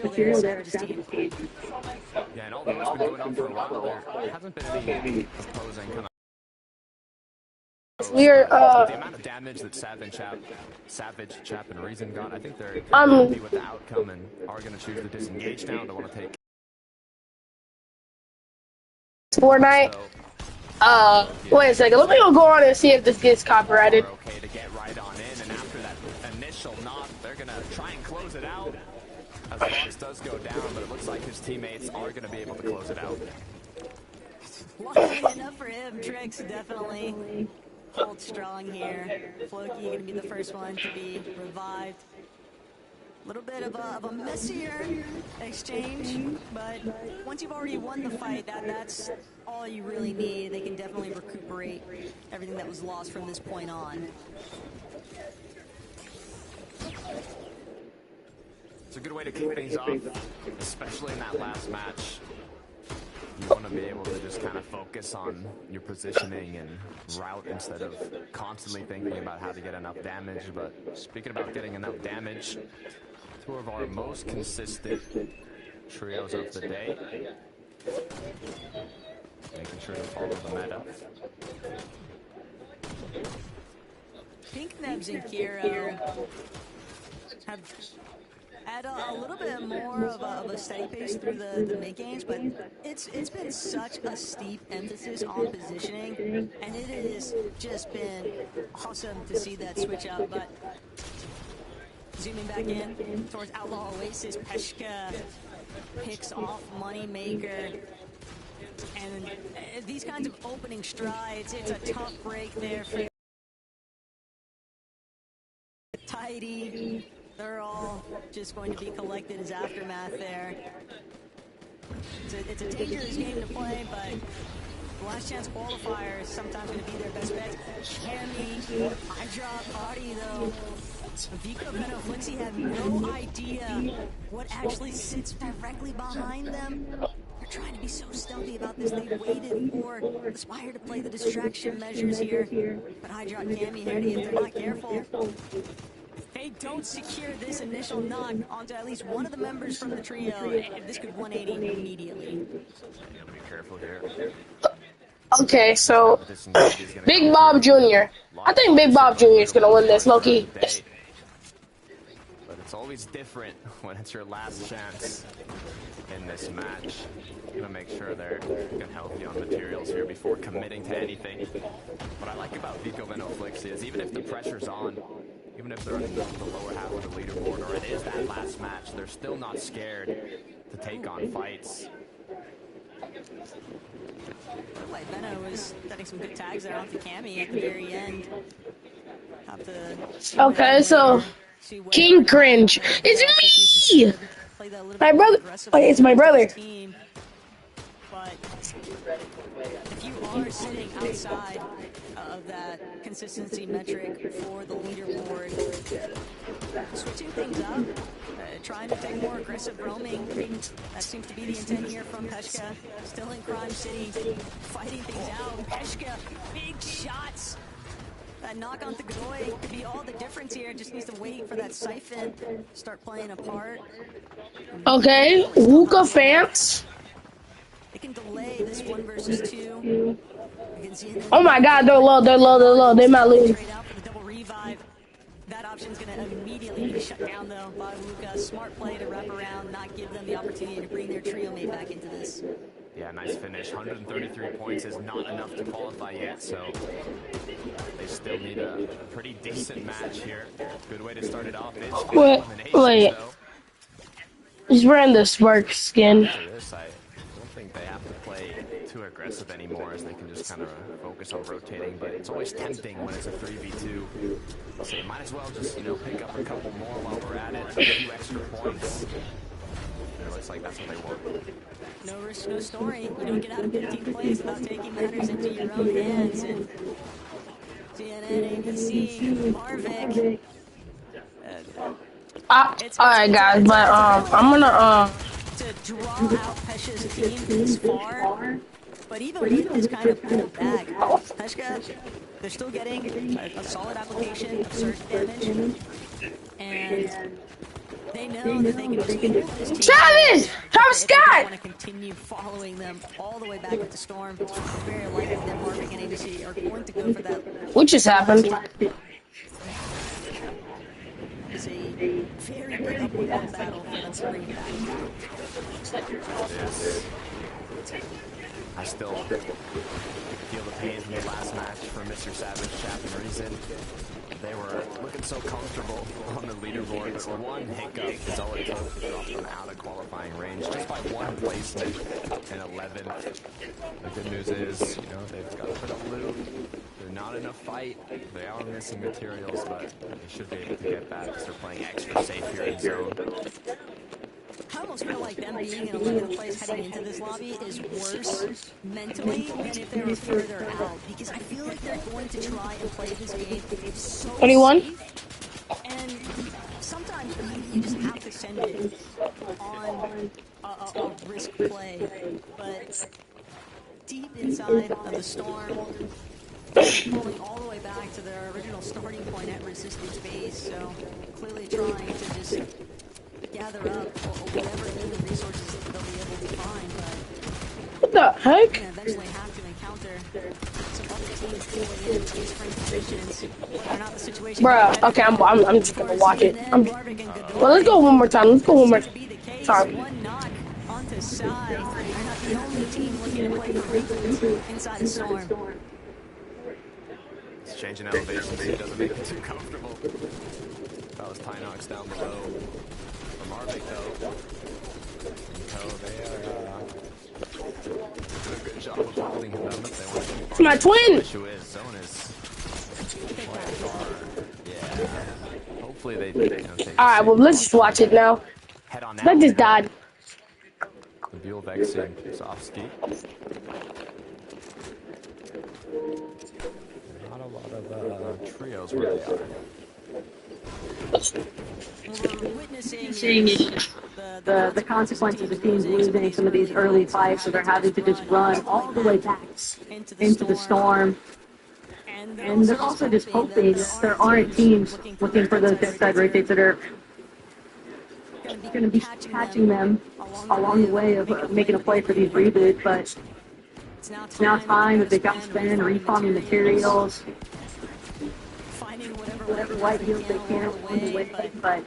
Yeah, and although it's been going on for a while, there hasn't been any opposing kind of. We're the amount of damage that Savage, Chap, and Reason got, I think they're happy with the outcome and are going to choose to disengage now. Don't want to take Fortnite. Wait a second. Let me go on and see if this gets copyrighted. Okay to get right on in, and after that initial knock, they're going to try and close it out. As Fox does go down, but it looks like his teammates are going to be able to close it out. Luckily enough for him, Trix definitely hold strong here. Floki going to be the first one to be revived. A little bit of a messier exchange, but once you've already won the fight, that's all you really need. They can definitely recuperate everything that was lost from this point on. It's a good way to kick things off, especially in that last match. You want to be able to just kind of focus on your positioning and route instead of constantly thinking about how to get enough damage. But speaking about getting enough damage, two of our most consistent trios of the day. Making sure to follow the meta. Pink Nebs and Kiro have had a little bit more of a steady pace through the mid-games, but it's been such a steep emphasis on positioning, and it has just been awesome to see that switch up. But zooming back in towards Outlaw Oasis, Peshka picks off Moneymaker, and these kinds of opening strides, it's a tough break there for Tidy. They're all just going to be collected as aftermath there. It's a dangerous game to play, but last chance qualifier is sometimes going to be their best bet. Cammy, Hydra, Party though. Vico and Flixie have no idea what actually sits directly behind them. They're trying to be so stealthy about this. They waited for Aspire to play the distraction measures here. But Hydra and Cammy, if they're not careful, they don't secure this initial knock onto at least one of the members from the trio, and this could 180 immediately. Gotta be careful here. Okay, so Big Bob Jr. I think Big Bob Jr. is gonna win this, Loki. But it's always different when it's your last chance in this match. Gonna make sure they're getting healthy on materials here before committing to anything. What I like about Vico Venoflix is even if the pressure's on, even if they're in the lower half of the leaderboard, or it is that last match, they're still not scared to take on fights. Like Benno was setting some good tags there onto Cammy at the very end. Okay, so King Cringe. It's me! My brother. Wait, it's my brother. But if you are sitting outside of that consistency metric for the leaderboard, switching things up, trying to take more aggressive roaming, that seems to be the intent here from Peshka. Still in Crime City, fighting things out. Peshka, big shots. That knock on Godoy could be all the difference here. Just needs to wait for that siphon start playing a part. Okay, Luka fans. They can delay this 1 versus 2. Oh my god, they're low. They might lose. Trade out for the double revive. That option's going to immediately be shut down, though, by Luka. Smart play to wrap around, not give them the opportunity to bring their trio mate back into this. Yeah, nice finish. 133 points is not enough to qualify yet, so they still need a pretty decent match here. Good way to start it off is wait. He's wearing the Spark skin. After this, I don't think they have to play too aggressive anymore, as they can just kind of focus on rotating, but it's always tempting when it's a 3v2. So you might as well just, pick up a couple more while we're at it, a few extra points. It looks like that's what they want. No risk, no story. You don't get out of 15th place without taking matters into your own hands. And CNN, ABC, Marvick. Alright guys, but I'm gonna to draw out Pesha's team this far, but even with this kind of pulled back, Peshka, they're still getting a solid application of surge damage, and They know that they can just hold this team. Travis! Travis If they Scott! want to continue following them all the way back with the Storm, it's very likely that Marvick and ABC are going to go for that. What just happened? It's a very big uphill battle for them to bring it back. I still feel the pain from the last match for Mr. Savage, Chap, and Reason. They were looking so comfortable on the leaderboard, but one hiccup is all it took to drop them out of qualifying range just by one placement in 11th. The good news is, you know, they've got a bit of loot. They're not in a fight. They are missing materials, but they should be able to get back because they're playing extra safe here in zone. I almost feel like them being in 11th place heading into this lobby is worse mentally than if they were further out, because I feel like they're going to try and play this game so 21? safe, and sometimes you just have to send it on a risk play, but deep inside of the Storm, pulling all the way back to their original starting point at Resistance Base, so clearly trying to just gather up whatever human resources they'll be able to find, but What the heck? eventually have to encounter some other teams pulling in different positions, whether or not the situation. Bruh, okay, I'm just gonna watch it. Well, let's go one more time. Let's go one more time. Sorry. One knock onto Sai. They're not the only team looking to play for reboot inside the Storm. It's changing elevations, so it doesn't make it too comfortable. That was Tynox down below. From Arvik, though. They are doing a good job of holding him down if they want to. It's my twin! The issue is, Zone is playing far. Yeah. Hopefully they take Alright, well, let's just watch it now. head on That just died. The Buell Vexing Sofsky. Not a lot of trios where they are. We're witnessing The consequences of teams losing some of these early fights, so they're having to just run all the way back into the storm. And they're also just hoping that there aren't teams looking for those dead-side rotates that are going to be catching them along the way of making a play for these reboots. But it's now time that they've got to spend refarming materials, finding whatever white heels they can along the way, but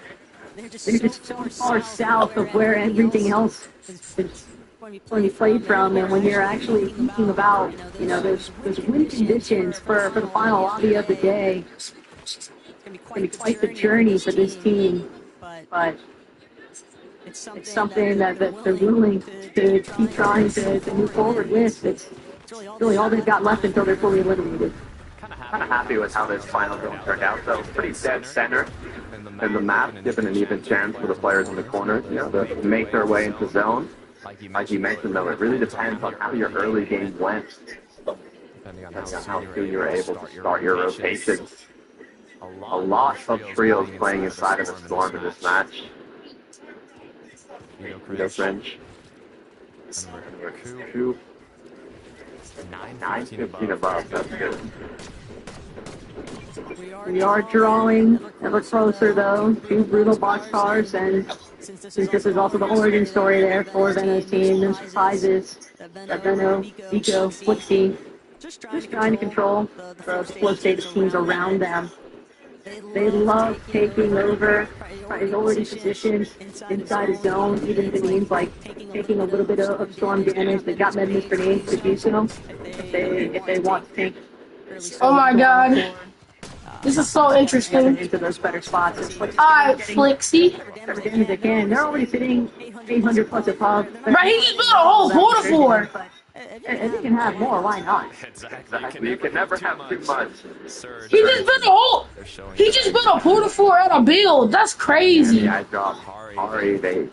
they're just so far south of where everything else is going to be played from. And when you're actually thinking about, you know, those win conditions for the final lobby of the day, it's going to be quite the journey for this team. But it's something that they're willing to keep trying to move forward with. It's really all they've got left until they're fully eliminated. Kind of happy with how this final zone turned out, though. Pretty dead center in the map, given an even chance for the players in the corners, you know, to make their way into zone. Like you mentioned, though, it really depends on how your early game went, depending on how soon you were able to start your rotations. A lot of trios playing inside of the Storm in this match. No French. Two. 9-15 above, that's good. We are drawing ever closer, though. Two brutal boxcars, and since this is also the origin story there for Venno's team, no surprises that Venno, Vico, Flixie, just trying to control the flow state of teams around them. They love taking over priority positions inside a zone, even if it means like taking a little bit of storm damage. They've got med grenades to do so if they want to take. Oh my god. This is so interesting. Into those better spots. Alright, Flixie. Every damage they can. They're already sitting 800 plus above. Right, he just built a whole border for her. And you can have more, why not? Exactly. You can never have too much. He just built a whole. He just built a porta four out of build. That's crazy. Yeah, I dropped Ari. They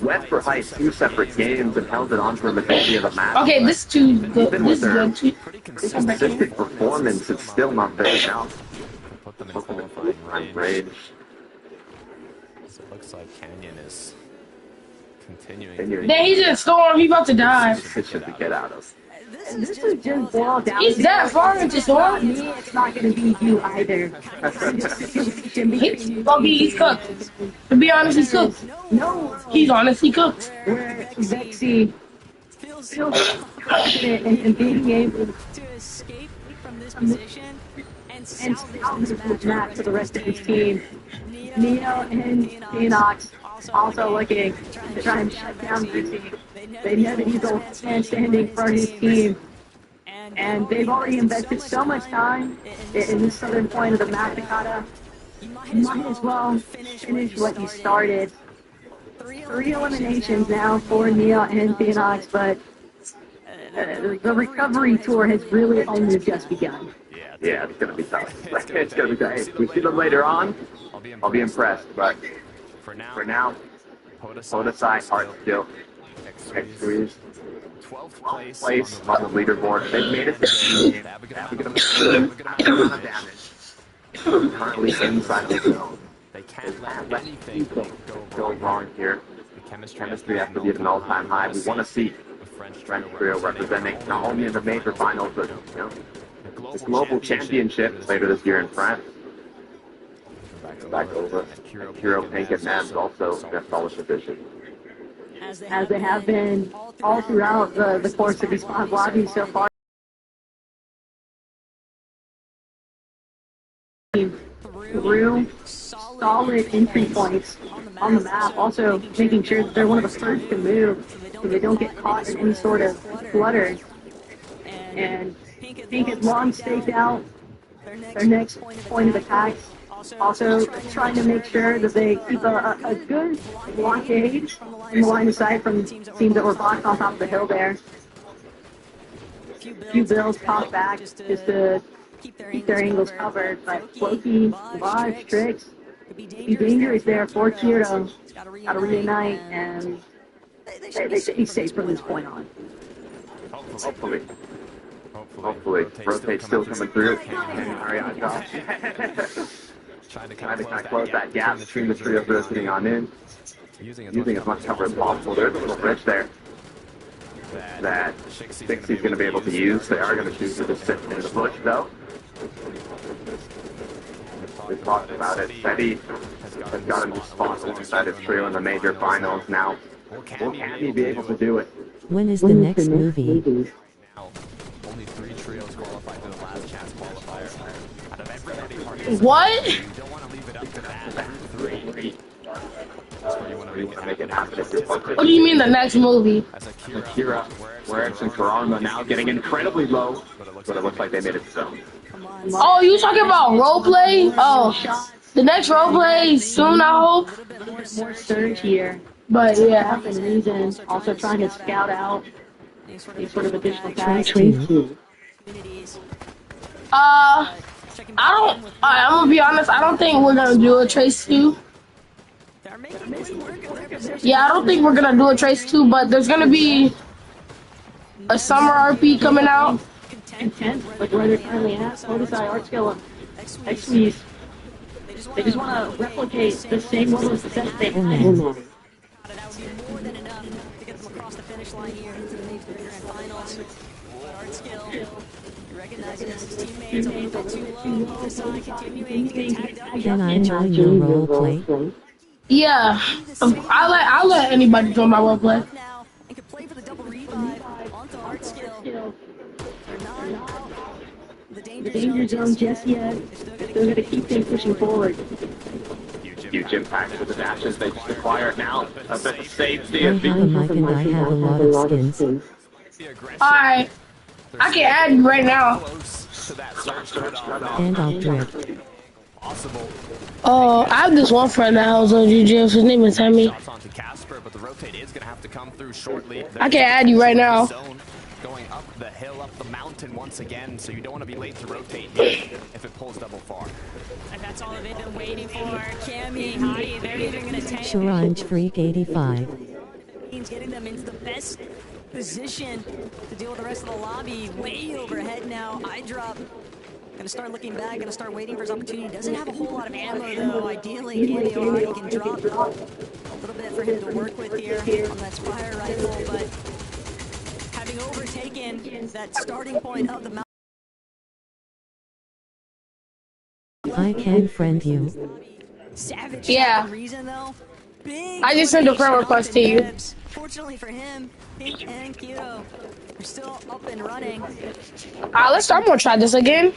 went for height 2 separate games and held it on for the majority of the match. Okay, this is too good. Even This with is their good too. consistent performance, it's still not there now. Put them in qualifying range. So it looks like Canyon is continuing. Then he's in a storm. He about to die. Position to get out of. This is just boiled down. He's that far into storm. Me, it's not going to be you either. He's cooked. To be honest, he's cooked. No, He's honestly cooked. where Vexy feels confident in being able to escape from this position and salvage this match for the rest of his team. Neo and Phoenix also looking to try and shut down Vexy. They know that he's the last man standing for his team. And they've already invested so much time in the southern point of the map, Takata. You might as well finish what you started. 3 eliminations now for Neo and Phoenix, but the recovery tour has really only just begun. Yeah, it's going to be tough. It's going to be tough. If we see them later on, I'll be impressed. But for now, Podesai, Art still. X3's 12th place on the leaderboard. They've made it to the game. They're going to damage. Currently inside the zone. They can't let anything go wrong here. Chemistry has to be at an all-time high. We want to see the French trio representing not only in the major finals, but the global championship later this year in France. Back over. Hero Pink and Mavs also in a solid position. As they have been all throughout the course of these 5 lobbies so far. Through solid entry points on the map, also making sure that they're one of the first to move so they don't get caught in any sort of flutter. And Pink has long staked out their next point of attack. Also trying to make sure that they keep a good blockade in the line of sight from teams that were blocked on top of the hill there. A few bills pop back just to keep their angles covered, but Floki, Lodge, Tricks, be dangerous there for Kiro. Gotta reunite, and they should be safe from this point on. Hopefully. Rotate's still coming through. Trying to kind of close that gap between the trios that are sitting on in. Using as much cover as possible. There's a little bridge there that Dixie's going to be able to use. They are going to choose to just sit in the bush, though. We talked about it. Betty has got a new spot alongside his trio in the major finals. Now, will Cammy be able to do it? When is the next movie? Only 3 trios qualified to the last chance qualifier. Out of everybody, What? you don't want to leave it up to that 3. That's where you want to make it happen. What do you mean the next movie? Akira, Werex, and Karama now getting incredibly low, but it looks like they made it to zone. Oh, you talking about roleplay? Oh, the next roleplay soon, I hope. More surge here. But yeah. And reason, also trying to scout out any sort of additional tags. I'm gonna be honest, I don't think we're gonna do a Trace 2. Yeah, I don't think we're gonna do a Trace 2, but there's gonna be a summer RP coming out. Content, like where they're currently at, Podesai, Art Skill, and X-Weeze. They just want to replicate the same level of success they had. That would be more than enough to get them across the finish line here into the major grand finals. But Art Skill, he recognizes his teammates a little bit too low. Podesai continuing to get tagged up. Can I join your role play? Yeah, I'll let anybody join my roleplay. Now and can play for the double revive onto Art Skill. They're not out the Danger zone just yet. Still going to keep things pushing forward. Huge impact with the dashes they just acquire now. A bit of safety. Hi, Mike, and I have a lot of skins. Alright, I can add you right now. And I'll drift. Oh, I have this one friend that has on GGF. His name is Hemi. I can add you right now. Going up the hill, up the mountain once again, so you don't want to be late to rotate here if it pulls double far. And that's all they've been waiting for. Cammy, Hottie, they're even going to take Sharange Freak 85. getting them into the best position to deal with the rest of the lobby. Way overhead now. Eye drop. Gonna start looking back, gonna start waiting for his opportunity. Doesn't have a whole lot of ammo though. Ideally, Cammy Hottie can drop a little bit for him to work with here on that Spire rifle, but having overtaken that starting point of the mountain. I can friend you. Savage Yeah. reason though. Big I just sent a friend request to you. Fortunately for him, Pink and Kyoto are still up and running. I'm gonna try this again.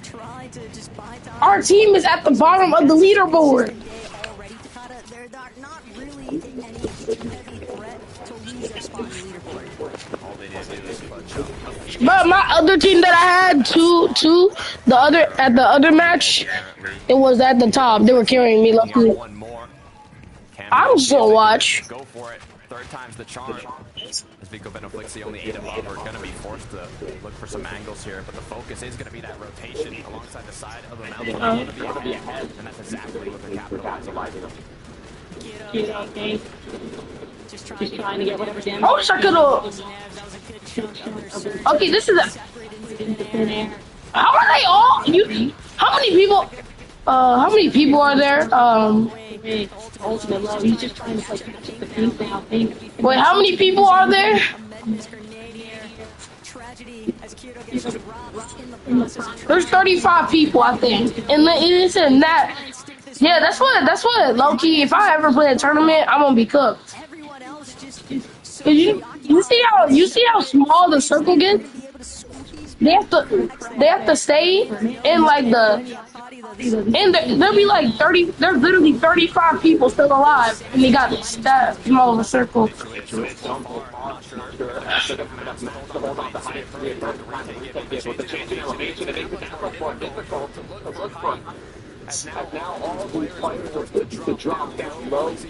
Try to just buy time. Our team is at the bottom of the leaderboard. They're not really any heavy threat to lose their spot in the leaderboard. All they need to do is clutch up. But my other team that I had, at the other match, it was at the top. They were carrying me luckily. One more. I'm just gonna watch. Go for it. Third time's the charm. As Vico Benoflix, the only 8 above, are going to be forced to look for some angles here, but the focus is going to be that rotation alongside the side of the mountain. Going to be ahead, and that's exactly what they're capitalizing on. Just trying to get whatever damage. I wish I could've. Okay, this is a. How are they all? How many people? How many people are there? Ultimate love. He's just trying to like catch up the Pink now. Wait, how many people are there? There's 35 people, I think, and it's in that. Yeah, that's what low-key. If I ever play a tournament, I'm gonna be cooked. You see how small the circle gets? They have to stay in like and there'll be like 30. There's literally 35 people still alive, and they got that small of a circle.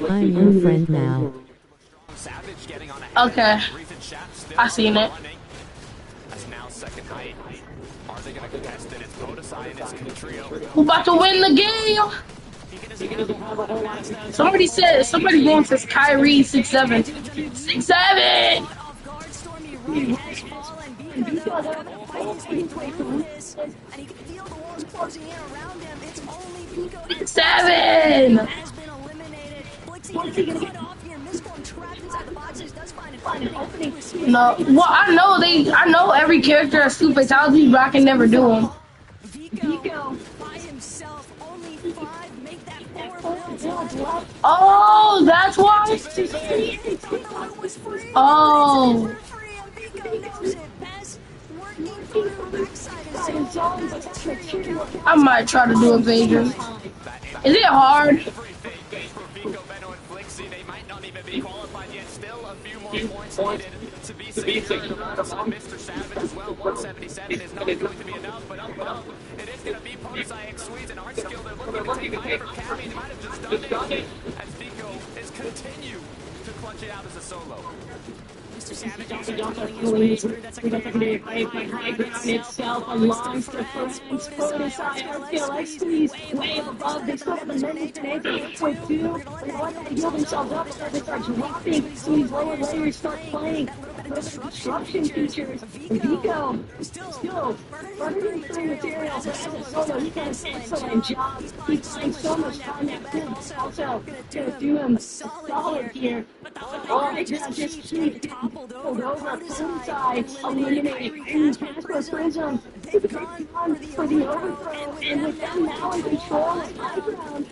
I'm your friend now. Okay, I seen it. Who about to win the game? Somebody's name says Kyrie 6'7". 6'7". Seven. No, well I know every character has two fatalities, but I can never do them. Oh, that's why. Oh. I might try to do evasion. Is it hard? They might not even be qualified yet. Still a few more points needed to be secured alongside Mr. Savage as well. 177 is not going to be enough, but up above, it is going to be Podesai X Swedes and Art Skill. They're looking to take high from Cammy. They might have just done it as Vico is continue to clutch it out as a solo. Mr. Savage also killing his way through that secondary fight by high ground itself belongs to friends. Podesai Art Skill X Squeeze way above. They still have a minute and 8.2. They want to heal themselves up before they start dropping. So these lower layers start playing. Disruption features. Vico still burning through material. As a solo, he does an excellent job. He's playing so much time that could also gonna do him solid here. Alright, now just keep toppled over Podesai, eliminating Casper Prism. They've gone for the overthrow, and with them now in control of high ground.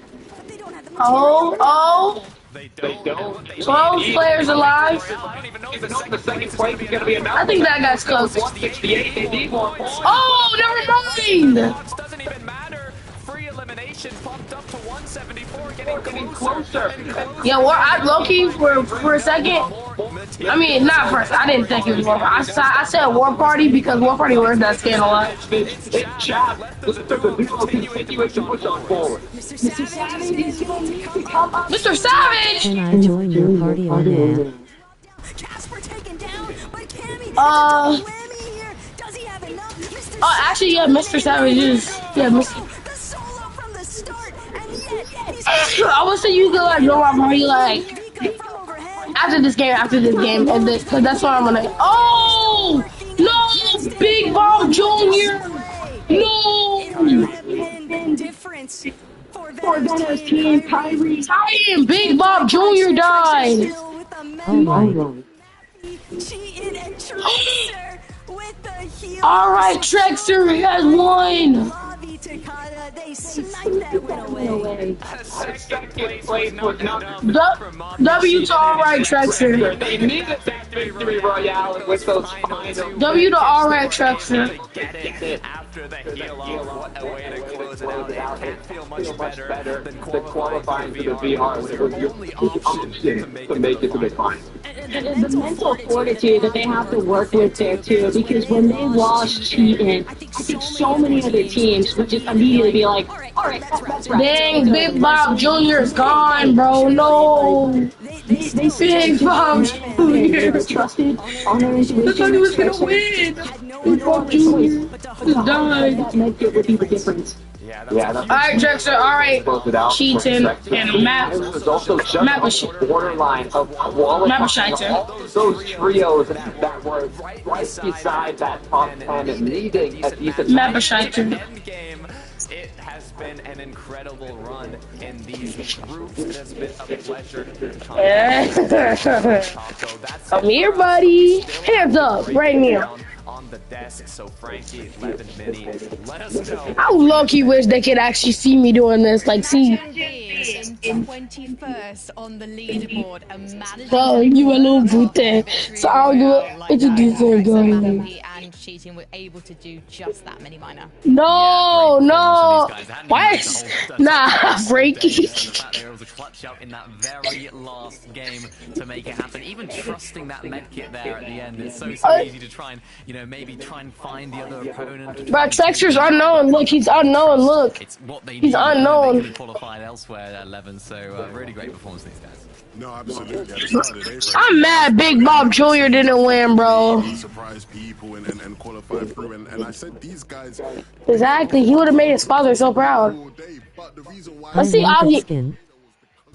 Oh. They don't. 12 players alive. I don't even know if the second place is going to be enough. I think that guy's cooked. 168, they need more points. Oh, never mind. Doesn't even matter. Free elimination pumped up to 174, getting closer. Yeah, well, I low-key for a second. I mean, not first. I didn't think it was War Party. I said War Party because War Party wears that skin a lot. Mr. Savage is going to come up. Mr. Savage! Can I join your party on app? Casper taken down by Cammy. Does he have enough? Oh, actually, yeah, Mr. Savage is. Yeah, Mr. The solo from the start, and yet he's I would say you could like join my party like after this game, and this, cause that's what I'm gonna. Oh no, Big Bob Jr. No. difference For Venom's team, Kyrie. Big Bob Jr. died. Oh my. Cheated and Trexer with the heel. All right, Trexer has won. Lobby Takada, they sniped that win away. Second place was not W to all right, Trexer. They needed that victory royale with those final. W to all right, Trexer. get it after the heel off. What a way to close it out. It can't feel much better than qualifying for the VR. It was your only option to make it to the final. And the mental fortitude that they have to work with there too, because when they lost cheating, I think so many other teams would just immediately be like, all right, that's right. Dang, Big Bob Jr. is gone, bro. No. They Big Bob they were Jr. trusted on their intuition. I thought he was gonna win. Big Bob Jr. died. That medkit would be the difference. Yeah, All right, Trexer. All right. Cheating and map. It was also just Map on of shit. the borderline of qualifying. Map of shite. Those trios that were right beside that top 10 and needing a decent Map of shite. Endgame. It has been an incredible run in these groups. It has been a pleasure. I'm here, buddy. Hands up, right here. On the desk, so Frankie, Levin, Minnie, let us know. I low-key wish they could actually see me doing this. Like, see. In 21st on the leaderboard, a manager. Oh, you a little booty. So I'll do it. Introduce her, go ahead. And cheating were able to do just that many minor. No, no. Why? Nah, Frankie. They were able to clutch out in that very last game to make it happen. Even trusting that medkit there at the end, it's so easy to try and, maybe try and find the other opponent. Bro, Trexer's unknown. Look, he's unknown. Look. It's what they He's unknown. They could have qualified elsewhere at 11, so really great performance from these guys. No, absolutely. At the start of the day, I'm mad Big Bob Jr. didn't win, bro. surprise people and qualify through. And I said these guys Exactly. He would have made his father so proud. all day, but the reason why Let's see, I want Ozzy. that skin.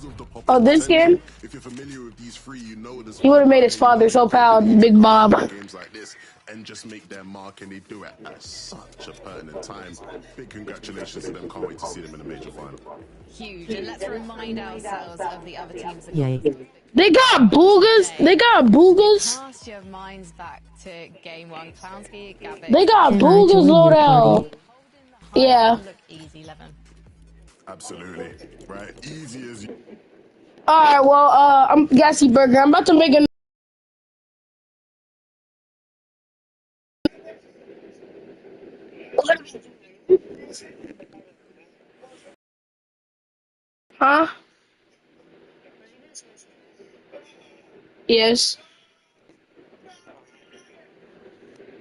of the Oh, this game? if you're familiar with these three, you know this. He would have made his father so proud, Big Bob. Games like this and just make their mark, and they do it at such a pertinent time. Big congratulations to them. Can't wait to see them in the major final. Huge, and let's remind ourselves of the other teams. Yay. They got boogers. They got boogers. Cast your minds back to game one. Clownsky, Gavin. They got Can I boogers join your loadout. party? Yeah. Look easy, Levin. Absolutely. Right? Easy as you. All right. Well, I'm Gassy Burger. I'm about to make a. Huh? Yes.